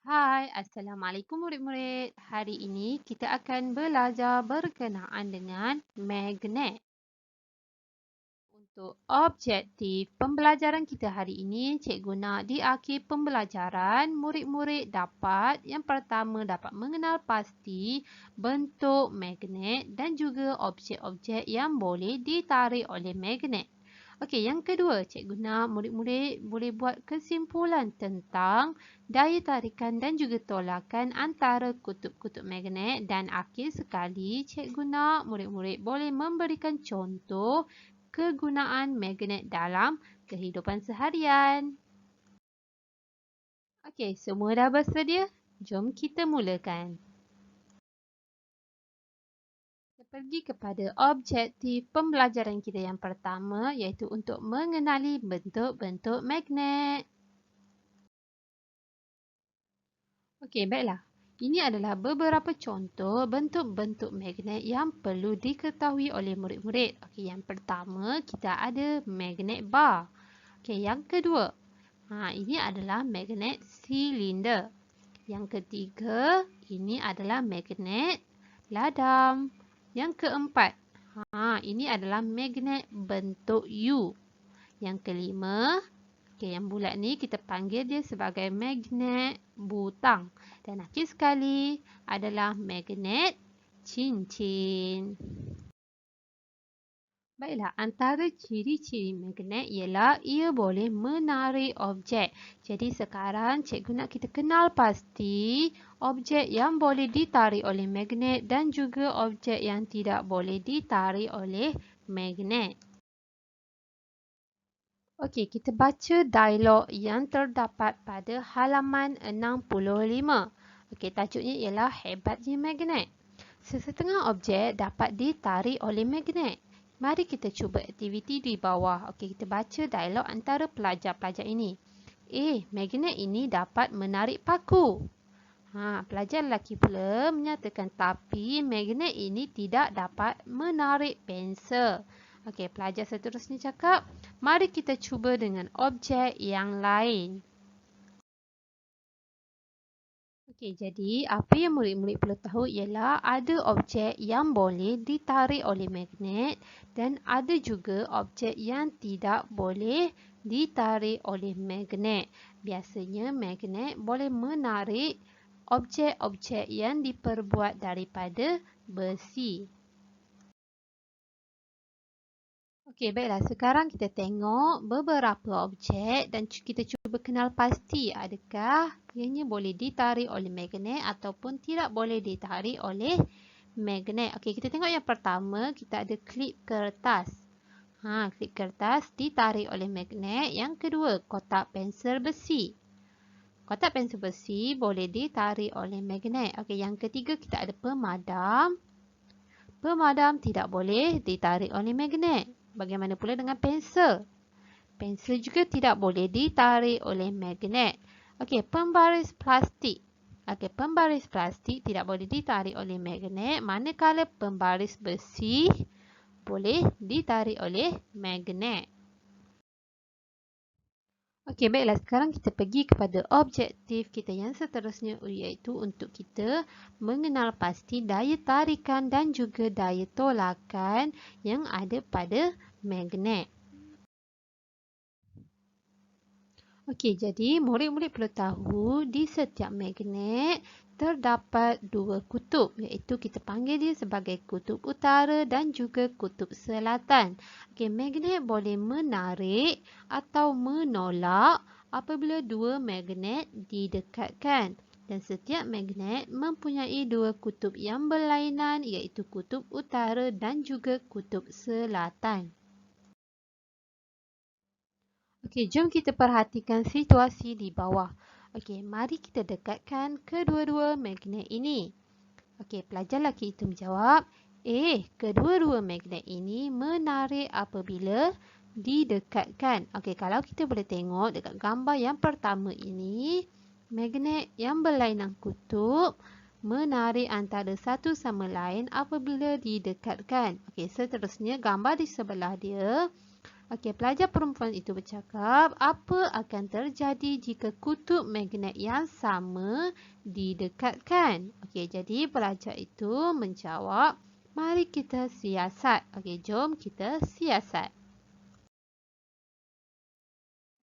Hai, Assalamualaikum murid-murid. Hari ini kita akan belajar berkenaan dengan magnet. Untuk objektif pembelajaran kita hari ini, cikgu nak di akhir pembelajaran, murid-murid yang pertama dapat mengenal pasti bentuk magnet dan juga objek-objek yang boleh ditarik oleh magnet. Okey, yang kedua, cikgu nak murid-murid boleh buat kesimpulan tentang daya tarikan dan juga tolakan antara kutub-kutub magnet dan akhir sekali, cikgu nak murid-murid boleh memberikan contoh kegunaan magnet dalam kehidupan seharian. Okey, semua dah bersedia? Jom kita mulakan. Kita pergi kepada objektif pembelajaran kita yang pertama iaitu untuk mengenali bentuk-bentuk magnet. Okey, baiklah. Ini adalah beberapa contoh bentuk-bentuk magnet yang perlu diketahui oleh murid-murid. Okey, yang pertama kita ada magnet bar. Okey, yang kedua, ini adalah magnet silinder. Yang ketiga, ini adalah magnet ladam. Yang keempat, ini adalah magnet bentuk U. Yang kelima, yang bulat ni kita panggil dia sebagai magnet butang. Dan akhir sekali adalah magnet cincin. Baiklah, antara ciri-ciri magnet ialah ia boleh menarik objek. Jadi sekarang cikgu nak kita kenal pasti objek yang boleh ditarik oleh magnet dan juga objek yang tidak boleh ditarik oleh magnet. Okey, kita baca dialog yang terdapat pada halaman 65. Okey, tajuknya ialah hebatnya magnet. Sesetengah objek dapat ditarik oleh magnet. Mari kita cuba aktiviti di bawah. Okey, kita baca dialog antara pelajar-pelajar ini. Magnet ini dapat menarik paku. Pelajar lelaki pula menyatakan tapi magnet ini tidak dapat menarik pensel. Okey, pelajar seterusnya cakap, mari kita cuba dengan objek yang lain. Okey, jadi apa yang murid-murid perlu tahu ialah ada objek yang boleh ditarik oleh magnet dan ada juga objek yang tidak boleh ditarik oleh magnet. Biasanya magnet boleh menarik objek-objek yang diperbuat daripada besi. Okey, baiklah. Sekarang kita tengok beberapa objek dan kita cuba kenal pasti adakah ianya boleh ditarik oleh magnet ataupun tidak boleh ditarik oleh magnet. Okey, kita tengok yang pertama, kita ada klip kertas. Klip kertas ditarik oleh magnet. Yang kedua, kotak pensel besi. Kotak pensel besi boleh ditarik oleh magnet. Okey, yang ketiga kita ada pemadam. Pemadam tidak boleh ditarik oleh magnet. Bagaimana pula dengan pensel? Pensel juga tidak boleh ditarik oleh magnet. Okey, pembaris plastik. Okey, pembaris plastik tidak boleh ditarik oleh magnet, manakala pembaris besi boleh ditarik oleh magnet. Okey, baiklah. Sekarang kita pergi kepada objektif kita yang seterusnya iaitu untuk kita mengenal pasti daya tarikan dan juga daya tolakan yang ada pada magnet. Okey, jadi murid-murid perlu tahu di setiap magnet terdapat dua kutub iaitu kita panggil dia sebagai kutub utara dan juga kutub selatan. Okey, magnet boleh menarik atau menolak apabila dua magnet didekatkan. Dan setiap magnet mempunyai dua kutub yang berlainan iaitu kutub utara dan juga kutub selatan. Okey, jom kita perhatikan situasi di bawah. Okey, mari kita dekatkan kedua-dua magnet ini. Okey, pelajar lelaki itu menjawab, kedua-dua magnet ini menarik apabila didekatkan. Okey, kalau kita boleh tengok dekat gambar yang pertama ini, magnet yang berlainan kutub menarik antara satu sama lain apabila didekatkan. Okey, seterusnya gambar di sebelah dia, Okey, pelajar perempuan itu bercakap, apa akan terjadi jika kutub magnet yang sama didekatkan? Okey, jadi pelajar itu menjawab, mari kita siasat. Okey, jom kita siasat.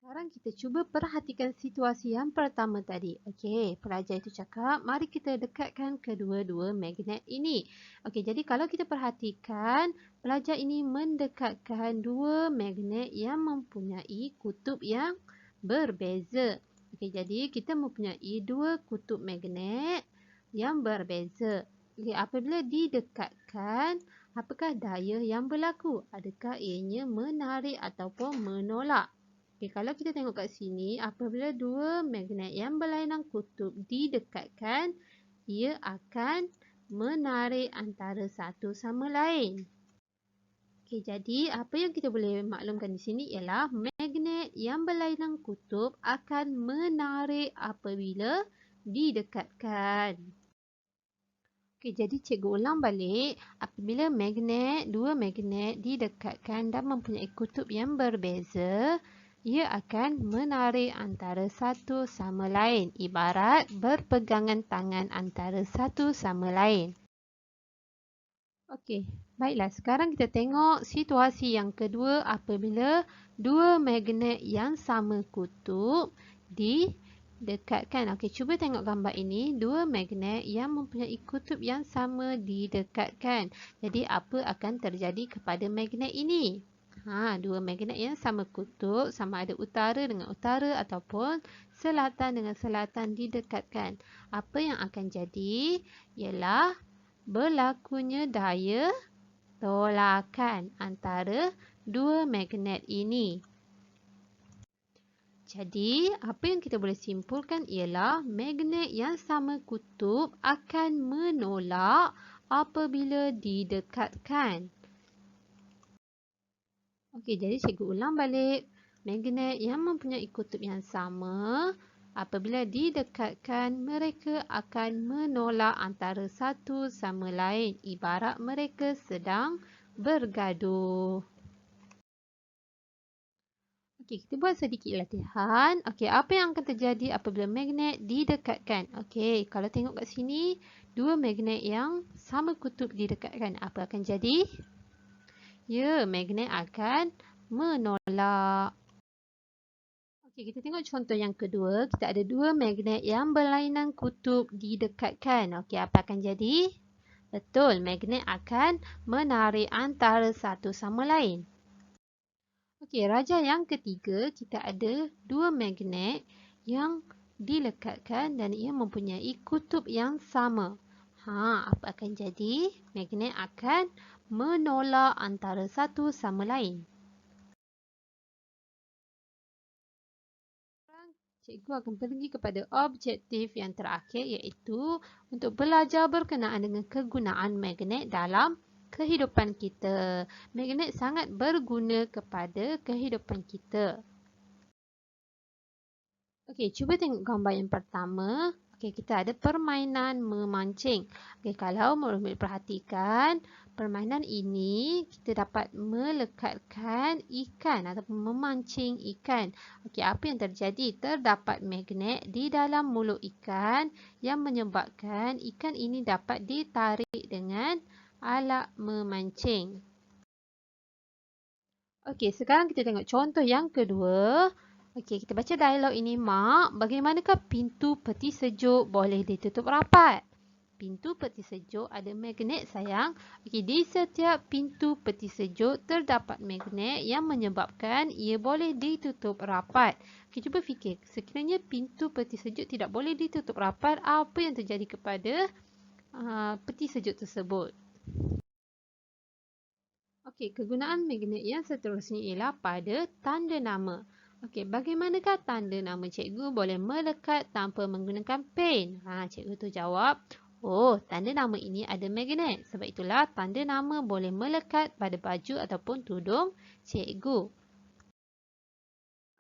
Sekarang kita cuba perhatikan situasi yang pertama tadi. Okey, pelajar itu cakap, mari kita dekatkan kedua-dua magnet ini. Okey, jadi kalau kita perhatikan, pelajar ini mendekatkan dua magnet yang mempunyai kutub yang berbeza. Okey, jadi kita mempunyai dua kutub magnet yang berbeza. Okey, apabila didekatkan, apakah daya yang berlaku? Adakah ianya menarik ataupun menolak? Okay, kalau kita tengok kat sini, apabila dua magnet yang berlainan kutub didekatkan, ia akan menarik antara satu sama lain. Okay, jadi apa yang kita boleh maklumkan di sini ialah magnet yang berlainan kutub akan menarik apabila didekatkan. Okay, jadi cikgu ulang balik, apabila dua magnet didekatkan dan mempunyai kutub yang berbeza, ia akan menarik antara satu sama lain, ibarat berpegangan tangan antara satu sama lain. Okey, baiklah. Sekarang kita tengok situasi yang kedua apabila dua magnet yang sama kutub didekatkan. Okey, cuba tengok gambar ini. Dua magnet yang mempunyai kutub yang sama didekatkan. Jadi, apa akan terjadi kepada magnet ini? Dua magnet yang sama kutub, sama ada utara dengan utara ataupun selatan dengan selatan didekatkan. Apa yang akan jadi ialah berlakunya daya tolakan antara dua magnet ini. Jadi, apa yang kita boleh simpulkan ialah magnet yang sama kutub akan menolak apabila didekatkan. Okey, jadi cikgu ulang balik. Magnet yang mempunyai kutub yang sama, apabila didekatkan, mereka akan menolak antara satu sama lain. Ibarat mereka sedang bergaduh. Okey, kita buat sedikit latihan. Okey, apa yang akan terjadi apabila magnet didekatkan? Okey, kalau tengok kat sini, dua magnet yang sama kutub didekatkan. Apa akan jadi? Ya, magnet akan menolak. Okey, kita tengok contoh yang kedua. Kita ada dua magnet yang berlainan kutub didekatkan. Okey, apa akan jadi? Betul, magnet akan menarik antara satu sama lain. Okey, raja yang ketiga, kita ada dua magnet yang dilekatkan dan ia mempunyai kutub yang sama. Apa akan jadi? Magnet akan menolak antara satu sama lain. Cikgu akan pergi kepada objektif yang terakhir iaitu untuk belajar berkenaan dengan kegunaan magnet dalam kehidupan kita. Magnet sangat berguna kepada kehidupan kita. Okey, cuba tengok gambar yang pertama. Okey, kita ada permainan memancing. Okey, kalau murid-murid perhatikan, permainan ini kita dapat melekatkan ikan ataupun memancing ikan. Okey, apa yang terjadi? Terdapat magnet di dalam mulut ikan yang menyebabkan ikan ini dapat ditarik dengan alat memancing. Okey, sekarang kita tengok contoh yang kedua. Okey, kita baca dialog ini, Mak. Bagaimanakah pintu peti sejuk boleh ditutup rapat? Pintu peti sejuk ada magnet, sayang. Okey, di setiap pintu peti sejuk terdapat magnet yang menyebabkan ia boleh ditutup rapat. Okey, cuba fikir. Sekiranya pintu peti sejuk tidak boleh ditutup rapat, apa yang terjadi kepada peti sejuk tersebut? Okey, kegunaan magnet yang seterusnya ialah pada tanda nama. Okey, bagaimanakah tanda nama cikgu boleh melekat tanpa menggunakan pen? Cikgu tu jawab, tanda nama ini ada magnet. Sebab itulah tanda nama boleh melekat pada baju ataupun tudung cikgu.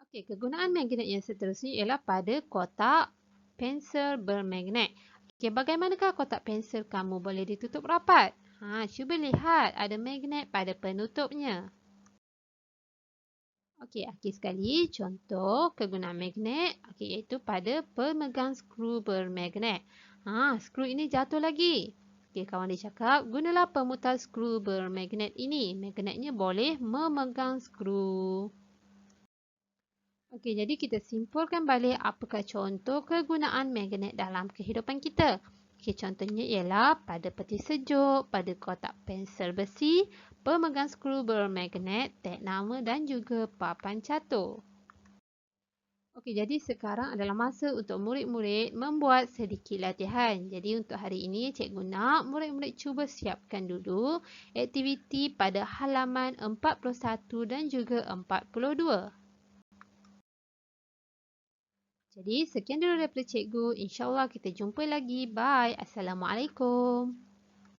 Okey, kegunaan magnet yang seterusnya ialah pada kotak pensel bermagnet. Okey, bagaimanakah kotak pensel kamu boleh ditutup rapat? Cuba lihat, ada magnet pada penutupnya. Okey, akhir sekali contoh kegunaan magnet iaitu pada pemegang skru bermagnet. Skru ini jatuh lagi. Okey, kawan dia cakap gunalah pemutar skru bermagnet ini. Magnetnya boleh memegang skru. Okey, jadi kita simpulkan balik apakah contoh kegunaan magnet dalam kehidupan kita. Okey, contohnya ialah pada peti sejuk, pada kotak pensel besi, pemegang skru bermagnet, tag nama dan juga papan catur. Okey, jadi sekarang adalah masa untuk murid-murid membuat sedikit latihan. Jadi untuk hari ini, cikgu nak murid-murid cuba siapkan dulu aktiviti pada halaman 41 dan juga 42. Jadi, sekian dulu daripada cikgu. InsyaAllah kita jumpa lagi. Bye. Assalamualaikum.